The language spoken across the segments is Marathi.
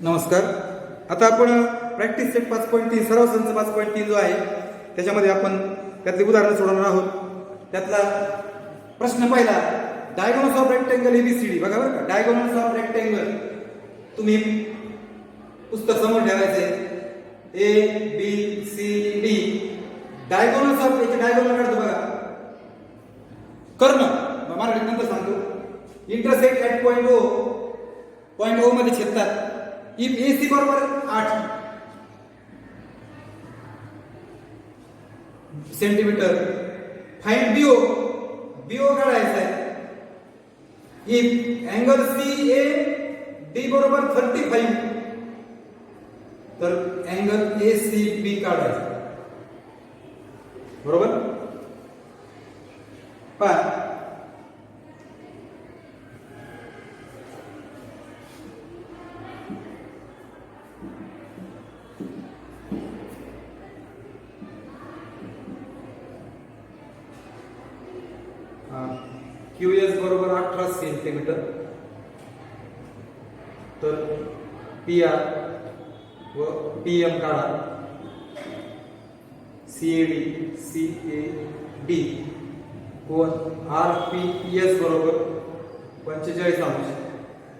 नमस्कार. आता आपण प्रॅक्टिस सेट 5.3 सराव संच 5.3 जो आहे त्याच्यामध्ये आपण त्यातले उदाहरण सोडवणार आहोत. त्यातला प्रश्न पहिला, डायगोनल्स ऑफ रेक्टेंगल एबीसीडी. बघा बरं का, डायगोनल्स ऑफ रेक्टेंगल तुम्ही पुस्तक समोर ठेवायचे. A B C D diagonals of, याचे डायगोनल काढतो बघा. कर्ण मराठीत नंतर सांगतो. इंटरसेक्ट ऍट पॉइंट ओ मध्ये छेदतात. इफ एसी बरोबर 8 सेंटीमीटर, फाइंड बीओ काढायचा आहे. If angle C A D बरोबर 35, तर अँगल ए सी बी काढायचा. बरोबर पहा, QS बरोबर 18 सेंटीमीटर, तर PR व PM काढा. CAD कोण RPS बरोबर 45 अंश,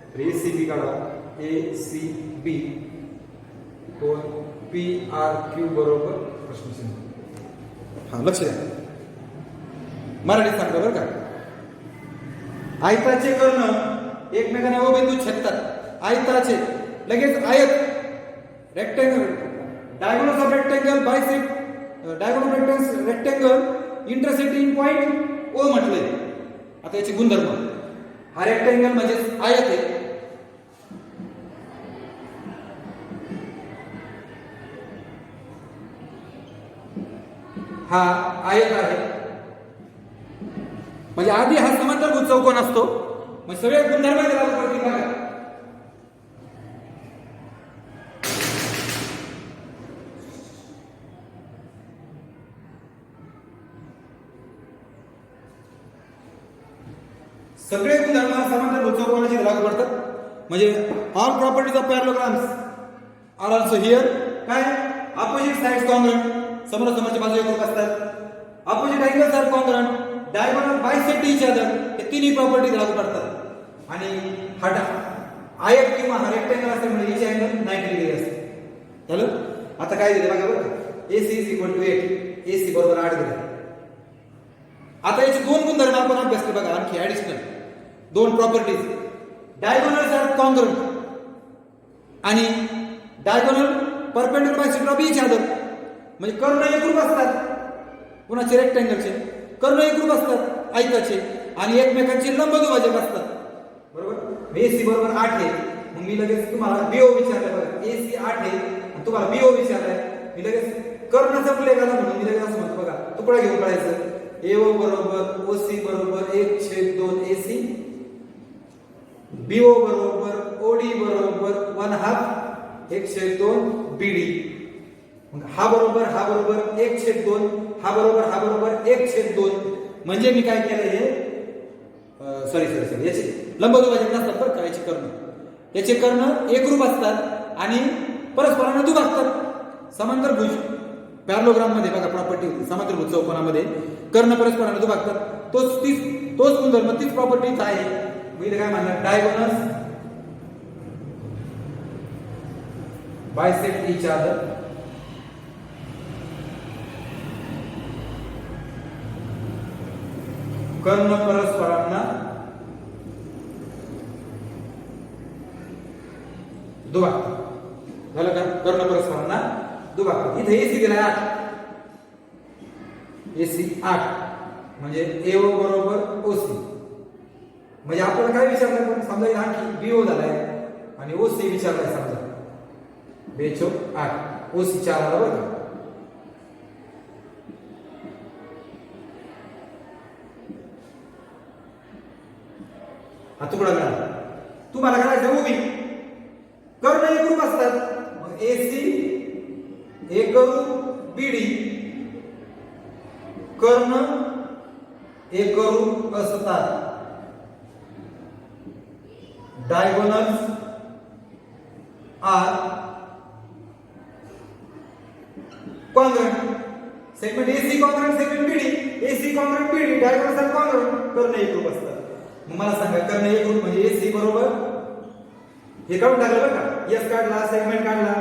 तर ACB काढा. ACB कोण PRQ बरोबर प्रश्नचिन्ह. हा लक्ष द्या, मराठीत सांगतो बरं का. आयताचे कर्ण एकमेकांना ओ बिंदू छेदतात. आयताचे लगेच आयत, rectangle, diagonals of rectangle bisect, diagonal rectangle intersecting point O म्हटले. आता याचे गुणधर्म, हा रेक्टेंगल म्हणजे आयत आहे. हा आयत आहे, म्हणजे आधी हा समांतरभुज चौकोन असतो. मग सगळे गुणधर्म लागू पडतील बघा. सगळे गुणधर्म समांतरभुज चौकोनाचे लागू पडतात. म्हणजे all properties of parallelograms are also here. काय? अपोजिट साइड्स कॉन्ग्रुएंट, समोरासमोरच्या बाजू एकरूप असतात. Opposite angles are congruent, diagonal bisect each other. हे तिन्ही प्रॉपर्टीज लागू पडतात. आणि हा आयत किंवा हा रेक्टेंगल असल्यामुळे याची अँगल 90 डिग्री असते. झालं. आता काय दिलं बघा बरं. AC is equal to 8, AC बरोबर 8 दिलं. आता याचे दोन गुणधर्म आपण अभ्यास केले बघा, आणखी ऍडिशनल दोन प्रॉपर्टीज. डायगोनल्स आर कॉन्ग्रुएंट आणि diagonal perpendicular bisector of each other. म्हणजे कर्ण एकरूप असतात. कुणाचे? रेक्टेंगलचे कर्ण एकरूप असतात आयताचे, आणि एकमेकांचे लंबदुभाजक असतात. बरोबर. AC बरोबर 8 आहे. मग मी लगेच तुम्हाला BO विचारलं बघा. AC 8 आहे आणि तुम्हाला BO विचारलाय. मी लगेच कर्ण जपले का म्हणून मी लगेच असं म्हणतो बघा, तुकडा घेऊन काढायचं. AO बरोबर OC बरोबर 1/2 AC, BO बरोबर OD बरोबर 1/2 1/2 BD. मग हा बरोबर 1/2, हा बरोबर 1/2. म्हणजे मी काय केलं, हे सॉरी याचे लंबदुभाजक नसतात बरं का. याचे कर्ण एकरूप असतात आणि परस्परांना दुभागतात. समांतरभुज पॅरलोग्राम मध्ये बघा प्रॉपर्टी होती. समांतरभुज चौकोनामध्ये कर्ण परस्परांना दुभागतात. तोच गुणधर्म, तीच प्रॉपर्टीच आहे. मी काय म्हणणार, डायगोनल्स बायसेक्ट इच अदर. कर्ण परस्परांना दुभागतात. झालं का? कर्ण परस्परांना दुभागतात. इथे AC दिलाय 8, AC 8 म्हणजे AO बरोबर OC. म्हणजे आपल्याला काय विचारलं, पण समजा आणखी BO झालाय आणि OC विचारलाय. समजा बेचो 8, OC 4 आला बरं का. हा तुकडा मिळाला. तुम्हाला करायचं उभी. कर्ण एकरूप असतात. AC एकरूप BD, कर्ण एकरूप असतात. Diagonals are congruent. Segment AC congruent segment BD, AC congruent BD, diagonal side congruent, कर्ण एकरूप असतात. मग मला सांगा कर्ण एकरूप म्हणजे एसी बरोबर हे काढून टाकलं बरं का, एस काढला, सेगमेंट काढला,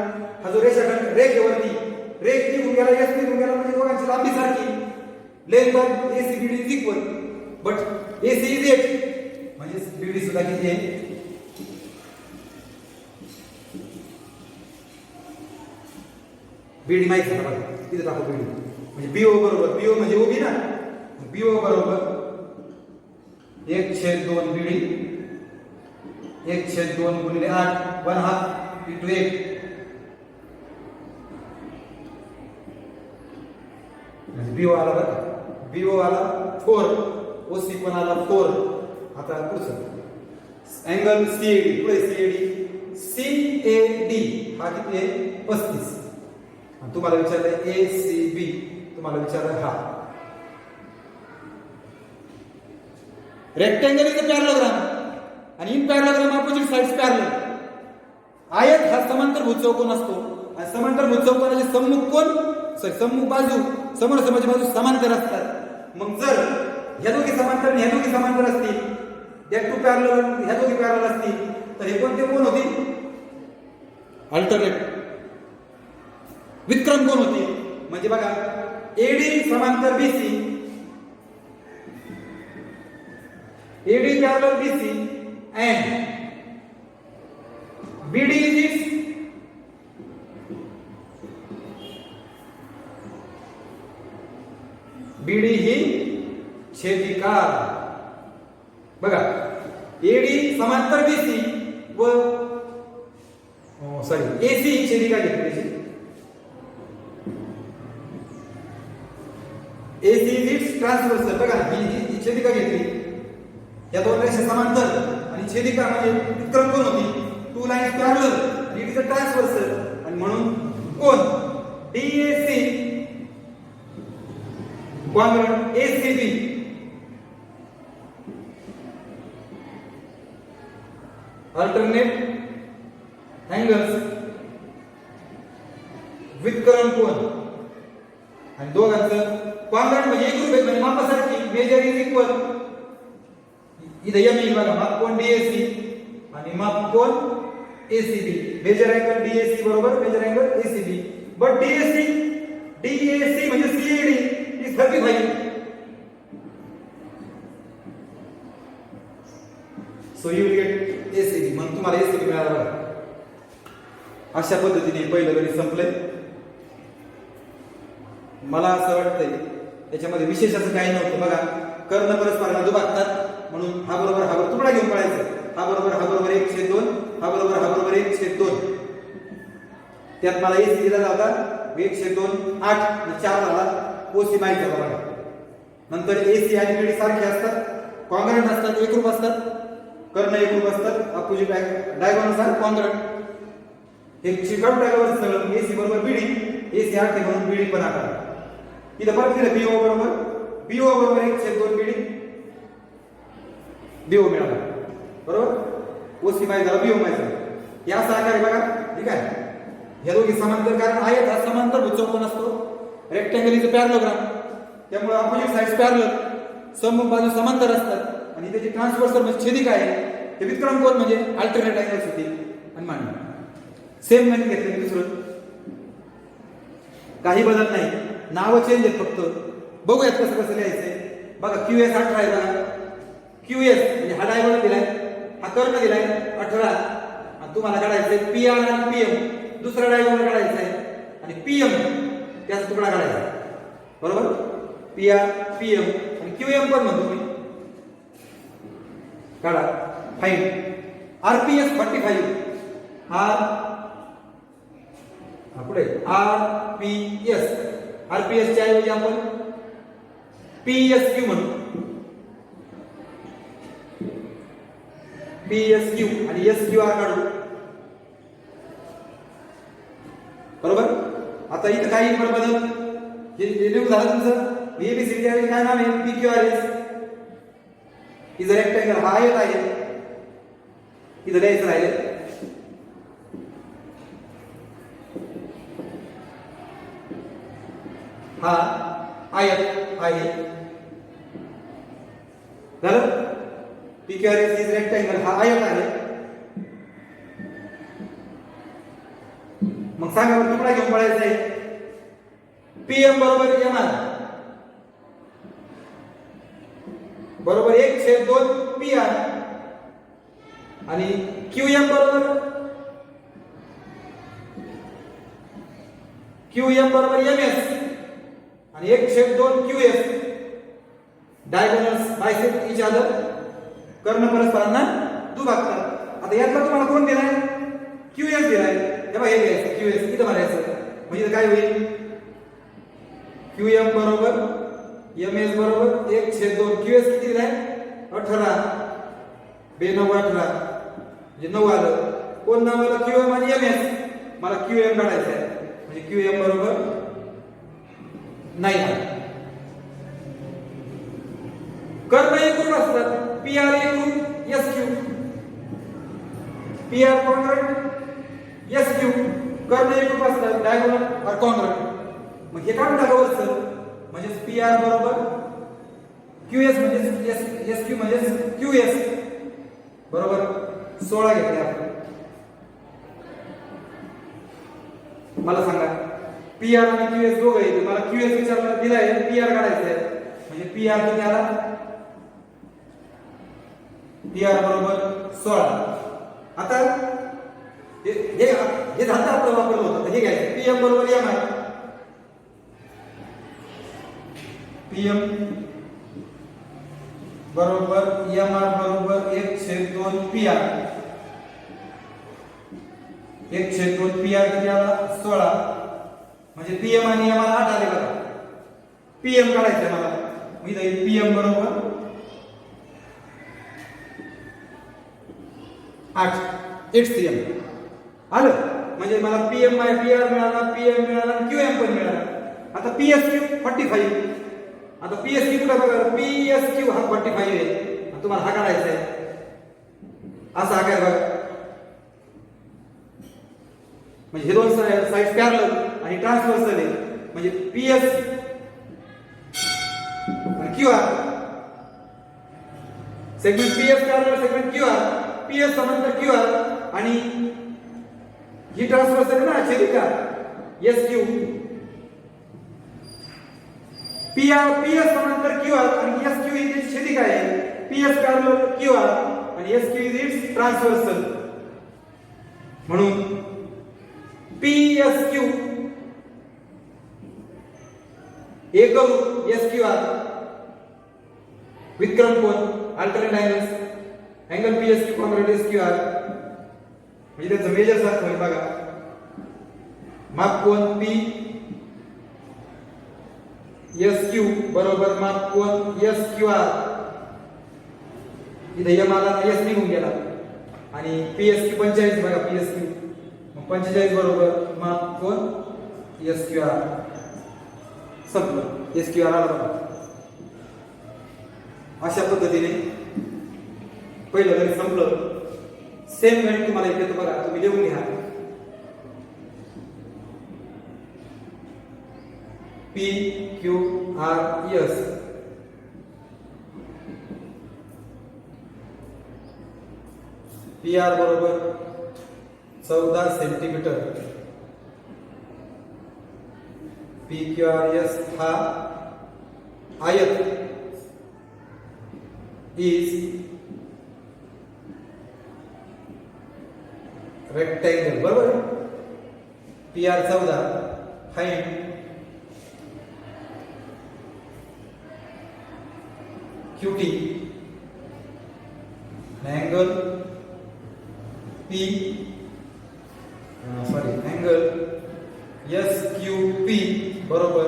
हा जो रेषेवरती रेख निघून गेला, एस निघून गेला म्हणजे दोघांची लांबी सारखी, length of AC BD is equal, but AC is 8 म्हणजे बीडी सुद्धा किती आहे, बीडी माहिती आहे बघा, तिथे टाकू बीडी म्हणजे बीओ बरोबर, बीओ म्हणजे उभी ना, बीओ बरोबर 1/2 बीडी 1/2 गुणिले 8 1/2 into 8 म्हणजे बीओ आला बघा, बीओ आला 4, ओसी पण आला 4. आता पुढचं अँगल सीएडी, पुढे सीएडी सीएडी हा किती आहे 35. तुम्हाला विचारलं एसीबी, तुम्हाला विचारलं हा रेक्टेंगल इज अ पॅरलोग्राम आणि in parallelogram opposite sides parallel. आयत हा समांतरभुज चौकोन असतो आणि समांतरभुज चौकोनाचे सम्मुख कोन सम्मुख बाजू समोरासमोरच्या बाजू समांतर असतात. मग जर ह्या दोघी समांतर आणि ह्या दोघी समांतर असतील, दॅट टू पॅरलल, ह्या दोघी पॅरलल असतील, तर हे कोणते कोण होतील, अल्टरनेट विक्रम कोण होतील. म्हणजे बघा एडी समांतर BC, AD parallel BC and BD is it's BD ही छेदिका. बघा एडी समांतर बीसी व सॉरी एसी छेदिका घेतली, एसी इज इट्स ट्रान्सव्हर्सल. बघा ही छेदिका घेतली, या दोन रेषा समांतर आणि छेदिका म्हणजे विक्रम कोण होती, टू लाईन्स पॅरलल आणि इट इज अ ट्रान्सव्हर्सल आणि म्हणून कोण DAC congruent ACB. Alternate angles विक्रम कोण आणि दोघांचं कॉन्ग्रुएंट म्हणजे एकरूप आहे, म्हणजे मापासारखी, मेजर इज इक्वल. इथे एम येईल बघा, माप कोण डीएसी आणि माप कोण एसीबी. मेजर अँगल डीएसी बरोबर measure angle ACB, but DAC म्हणजे CAD is 35. So you will get ACB. मग तुम्हाला एसीबी मिळाला बघा. अशा पद्धतीने पहिलं गणित संपलंय. मला असं वाटतंय याच्यामध्ये विशेष असं काही नव्हतं. बघा कर्ण परस्परांना दुभागतात म्हणून हा बरोबर तुकडा घेऊन पळायचा, हा बरोबर 1/2, हा बरोबर 1/2. त्यात मला एसी दिला होता 1/2 8 आणि 4 झाला ओसी माहिती झाला बघा. नंतर एसी आणि बीडी सारखे असतात, कॉन्ग्रुएंट असतात, एकरूप असतात, कर्ण एकरूप असतात, अपोजिट डायगोनल साइड कॉन्ग्रुएंट. हे चिकट टाकावर सगळं एसी बरोबर बीडी, एसी 8 म्हणून बीडी पण 8. इथं परत दिलं बीओ बरोबर 1/2 बीडी, बीओ मिळाला बरोबर. ओसी माहिती झाला, बीओ माहिती झाला. या असा आकार बघा, ठीक आहे. या दोघी समांतर, कारण आयत हा समांतर चौकोन असतो, रेक्टेंगल इज अ पॅरलोग्राम, त्यामुळे अपोजिट साइड्स पॅरलल, सम्मुख बाजू समांतर असतात आणि त्याची ट्रान्सव्हर्सल म्हणजे छेदिका आहे. ते विक्रम कोन म्हणजे अल्टरनेट अँगल्स होतील आणि मांडणी. सेम गणित घेतलं, दुसरं काही बदल नाही, नाव चेंज आहेत फक्त. बघूयात कसं कसं लिहायचंय. बघा QS 18 आहे बघा, QS म्हणजे हा डायगोनल दिलाय, हा कर्ण दिलाय 18 आणि तुम्हाला काढायचंय PR आणि PM. दुसरा डायगोनल काढायचा आहे आणि PM त्याचा तुकडा काढायचा बरोबर. PR PM आणि QM पण म्हणतो मी, काढा. फाईन RPS 45, पुढे RPS च्या ऐवजी आपण PSQ म्हणू, PSQ आणि SQR काढू बरोबर. आता इथं काही बदल हे लिहून झालं तुमचं. ABCD ऐवजी काय नाव आहे, PQRS इज अ रेक्टेंगल. हा आयत आहे, इथं लिहायचं राहिले हा आयत आहे. झालं? PQRS इज रेक्टँगल, हा आयत आहे. मग सांगा बरं तुकडा घेऊन पळायचं आहे. PM बरोबर MR बरोबर 1/2 PR आणि QM बरोबर MS आणि 1/2 QS. Diagonals bisect each other, कर्ण परस्परांना दुभागतात. आता यातला तुम्हाला कोण दिलाय? QS दिलाय. तेव्हा हे घ्यायचं QS इथं मारायचं. म्हणजे काय होईल? QM बरोबर MS बरोबर 1/2. QS किती दिलाय? 18. 9 18 म्हणजे 9 आलं. कोण नाव आलं? QM आणि MS. मला QM काढायचं आहे. म्हणजे QM बरोबर 9. कर्ण एकूण असतात. PR एकूण SQ. PR कॉन्ग्रॅट SQ. कर्ण एकूण असतात. डायगोनल और कॉन्ग्रॅट. मग हे काढून टाका वरचं. म्हणजे PR बरोबर QS म्हणजे SQ म्हणजे QS बरोबर 16 घेतले आपण. मला सांगा PR आणि QS दोघं आहे. मला QS विचारला दिलाय, PR काढायचं आहे. म्हणजे PR किती आला? PR बरोबर 16. आता हे झालं आपलं वापरलं होतं. हे घ्यायचं PM बरोबर MR. PM बरोबर MR बरोबर 1/2 PR. 1/2 PR किती आला? 16. म्हणजे PM आणि MR 8 आले बघा. PM काढायचं मला. मी जाईल PM बरोबर 8 CM आलं. म्हणजे मला PM PR मिळाला, PM मिळाला आणि QM पण मिळाला. आता PSQ 45. आता PSQ कुठे बघा? PSQ हा 45 आहे. तुम्हाला हा काढायचा आहे. असा हा काय बघा. म्हणजे हे दोन साइड्स पॅरलल आणि ट्रान्सव्हर्सल आहे. म्हणजे PS आणि QR. Segment PS parallel segment QR. PS समांतर QR आणि ही ट्रान्सव्हर्सल आहे ना छेदिका SQ. PS समांतर QR आणि SQ ही त्याची छेदिका आहे. PS पॅरलल QR आणि SQ इज इट्स ट्रान्सव्हर्सल. म्हणून PSQ एकम SQR विक्रम कोण alternate angles. Angle PSQ कॉन्ग्रॅट SQR म्हणजे त्याचं मेजर सारखं होईल बघा. माप कोण PSQ बरोबर माप कोण SQR. इथे M आला S निघून गेला आणि PSQ 45 बघा. PSQ 45 बरोबर माप कोण SQR. संपलं. SQR आला बघा. अशा पद्धतीने पहिलं गणित संपलं. सेम गणित तुम्हाला इथे बघा. तुम्ही लिहून घ्या. PQRS PR बरोबर 14 सेंटीमीटर. PQRS हा आयत इज रेक्टँगल बरोबर. PR 14 height QT angle angle SQP बरोबर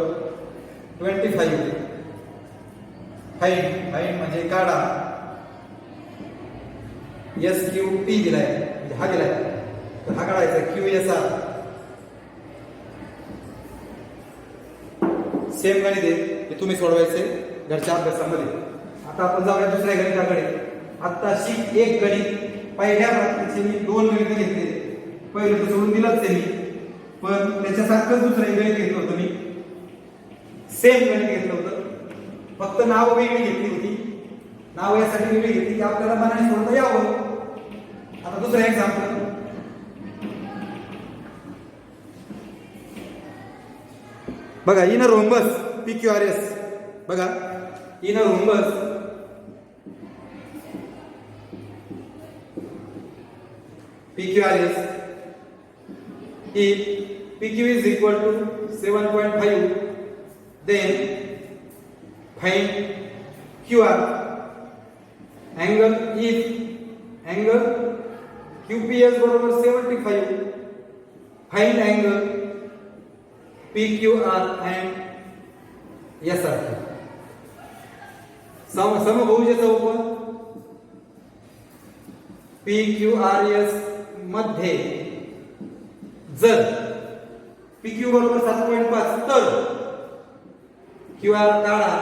25. हाईट म्हणजे काढा. SQP दिलाय म्हणजे हा दिलाय तर हा काढायचा QSR. सेम गणित आहे हे तुम्ही सोडवायचे घरच्या अभ्यासामध्ये. आता आपण जाऊया दुसऱ्या गणिताकडे. आत्ताशी एक गणित पहिल्या प्रकारचे मी 2 गणित घेतले. पहिलं तर सोडून दिलंच आहे मी, पण त्याच्यासारखंच दुसरं गणित घेतलं होतं मी. सेम गणित घेतलं होतं, फक्त नाव वेगळी घेतली होती. नाव यासाठी वेगळी घेतली की आपल्याला मनाने सोडता यावं. आता दुसरं एक्झाम्पल, बघा इन अ रोम्बस PQRS. बघा in a rhombus PQRS if PQ is equal to 7.5, then find QR. Angle if angle QPS बरोबर 75, find angle PQR and SR. समभुज चौकोन PQRS मध्ये जर PQ बरोबर 7.5 तर QR काढा,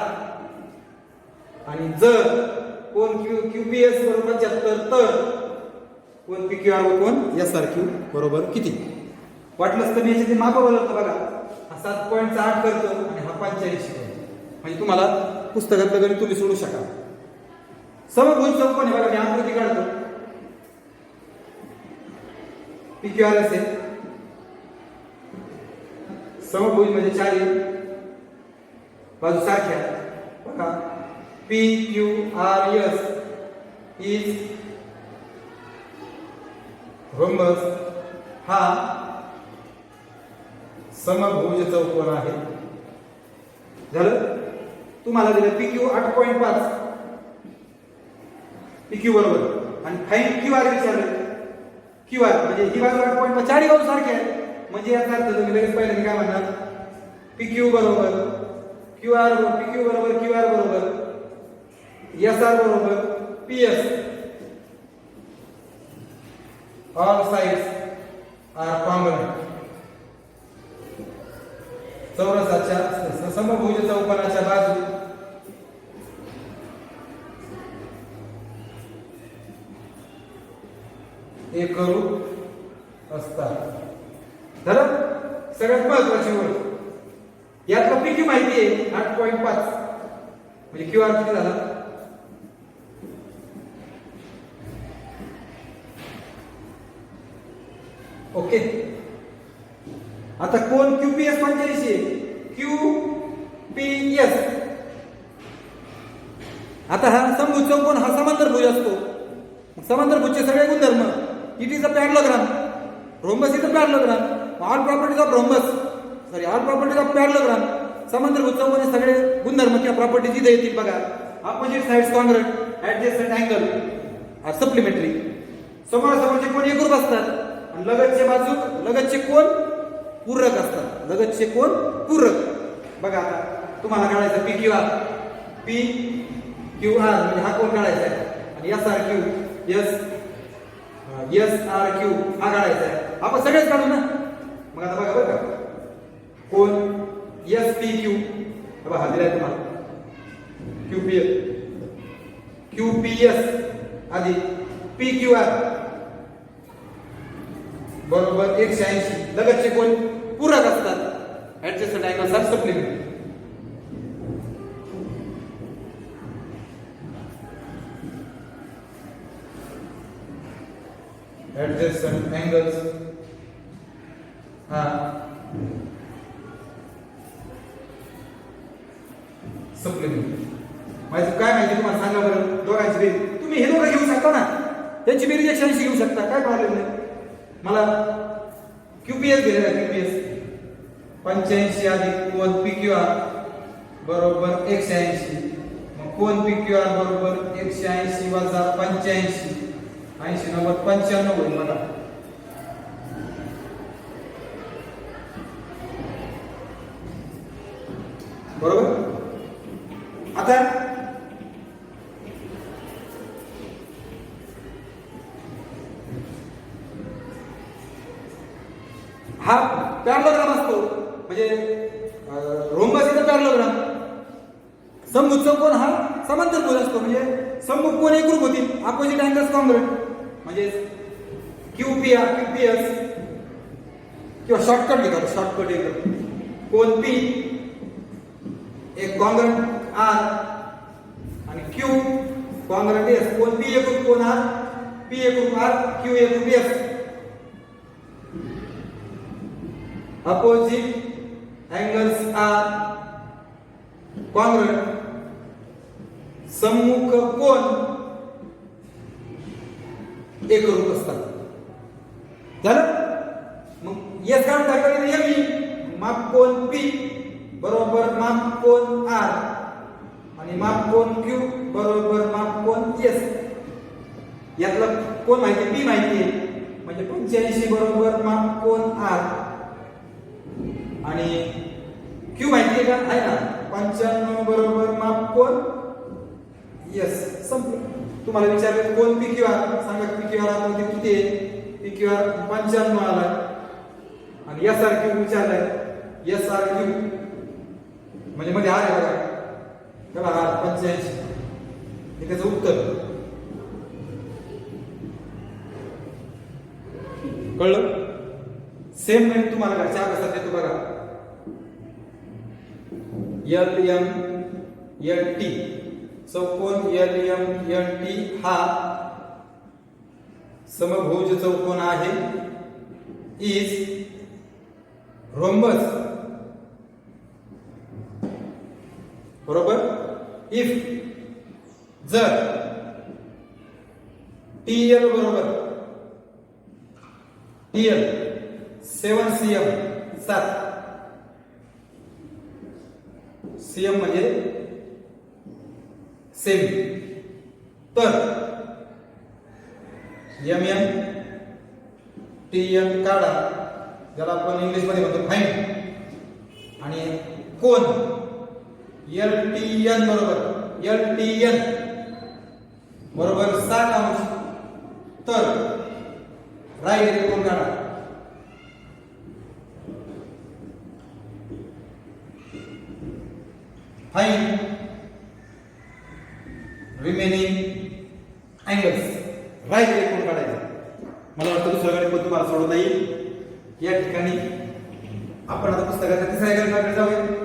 आणि जर कोण QPS बरोबर 75 तर कोण PQR व कोण SRQ बरोबर किती. वाटलंच तर मी याचे माप बदलतो. बघा हा 7.8 करतो आणि हा 85 करतो, म्हणजे तुम्हाला पुस्तकातलं गणित तुम्ही सोडू शकाल. समभुज चौकोन आहे. बघा मी आकृती काढतो. PQRS आहे, समभुज म्हणजे चारही बाजू सारख्या. बघा PQRS इज रोम्बस, हा समभुज चौकोन आहे. झालं. तुम्हाला दिलं PQ 8.5 PQ बरोबर आणि फाईंड QR विचारलं. QR म्हणजे ही बाजू 8.5, चारही बाजू सारख्या आहेत, म्हणजे याचा अर्थ तुम्ही लगेच पहिल्यांदा काय म्हणणार, PQ बरोबर QR बरोबर SR बरोबर PS. All sides are common. चौरसाच्या समभुज चौकोनाच्या बाजू एकरूप असतात. झालं. सगळ्यात महत्वाची गोष्ट यातला PQ माहिती आहे 8.5, म्हणजे QR किती झाला, ओके. आता कोण QPS 85 आहे, QPS. आता हा समभुज चौकोन हा समांतरभुज असतो. समांतरभुजचे सगळे गुणधर्म, it is a parallelogram, rhombus is a parallelogram, all properties of rhombus, all properties of parallelogram, समांतरभुज चौकोन सगळे गुणधर्म किंवा प्रॉपर्टीज इथे येतील. बघा opposite sides congruent, adjacent angle are supplementary. समोरासमोरचे कोण एकरूप असतात आणि लगतचे कोण पूरक असतात. लगतचे कोण पूरक. बघा आता तुम्हाला काढायचं PQR म्हणजे हा कोण काढायचा आहे, आणि SRQ हा काढायचा आहे. आपण सगळेच काढू ना. मग आता बघा बघा कोण SPQ, हा दिलाय तुम्हाला QPS अधिक PQR बरोबर 180. लगतचे कोण पूरक असतात, adjacent angle are supplementary. Adjacent angles हा सप्लिमेंटरी. माझं काय माहिती तुम्हाला सांगा बरं. दोघांची बेरीज तुम्ही हे दोघं घेऊ शकता ना, त्यांची बेरीज 180 घेऊ शकता, काय प्रॉब्लेम नाही. मला QPS दिलेला आहे. QPS 85 अधिक कोण PQR बरोबर 180. मग कोण PQR बरोबर 180 वजा 85, 80 90 95 होईल. बघा बरोबर. आता हा पॅरलोग्राम असतो, म्हणजे रोम्बस इज अ पॅरलोग्राम. समभुज चौकोन हा समांतरभुज असतो, म्हणजे समभुज कोण एकरूप होतील, अपोजिट अँगल्स कॉन्ग्रुएंट, म्हणजे QPS किंवा शॉर्टकट लिहितो. शॉर्टकट एकदम कोण P एक कॉन्ग्रंट आर आणि क्यू कॉन्ग्रंट एस. कोण पी एकूण कोण आर, पी एकूण आर, क्यू एकूण S. Opposite angles are congruent. सम्मुख कोण एकरूप असतात. झालं. मग एस काढून टाकलं तर एम माप कोण पी बरोबर माप कोण आर आणि माप कोण क्यू बरोबर माप कोण एस. यातला कोण माहिती पी माहिती आहे म्हणजे 85 बरोबर माप कोण आर आणि क्यू माहिती आहे का, आहे ना, 95 बरोबर माप कोण एस. संपलं. तुम्हाला विचारलं कोण पी क्यू आर, सांगा पी क्यू आर मध्ये किती आहे. पी क्यू आर 95 आला आणि एस आर क्यू विचारलाय, एस आर क्यू म्हणजे मध्ये आर आहे बघा, चला हा 85 हे त्याचं उत्तर. कळलं. सेम नाही तुम्हाला काय चार कसं देतो बघा. एल एम एल टी चौकोन एल एम एल टी हा समभुज चौकोन आहे. इज रोम्बस बरोबर. इफ जर टीएल बरोबर टीएल 7 cm 7 cm म्हणजे सेमी तर एम एम टी एन काढा ज्याला आपण इंग्लिश मध्ये म्हणतो फाईन आणि कोण एल टी एन बरोबर एल टी एन बरोबर 60 अंश तर राईट कोण काढा. फाईन रिमेनिंग अँगल्स राईट कोण काढायचं. मला वाटतं दुसऱ्याकडे पण तुम्हाला सोडवता येईल. या ठिकाणी आपण आता पुस्तकाच्या तिसऱ्या अँगलकडे जाऊया.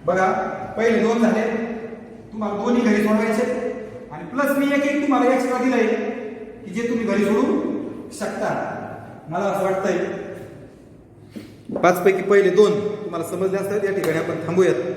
बघा पहिले दोन झाले, तुम्हाला दोन्ही घरी सोडवायचे आणि प्लस मी एक तुम्हाला एक्स्ट्रा दिलंय की जे तुम्ही घरी सोडू शकता. मला असं वाटतंय 5 पैकी पहिले 2 तुम्हाला समजले असतात. या ठिकाणी आपण थांबूयात.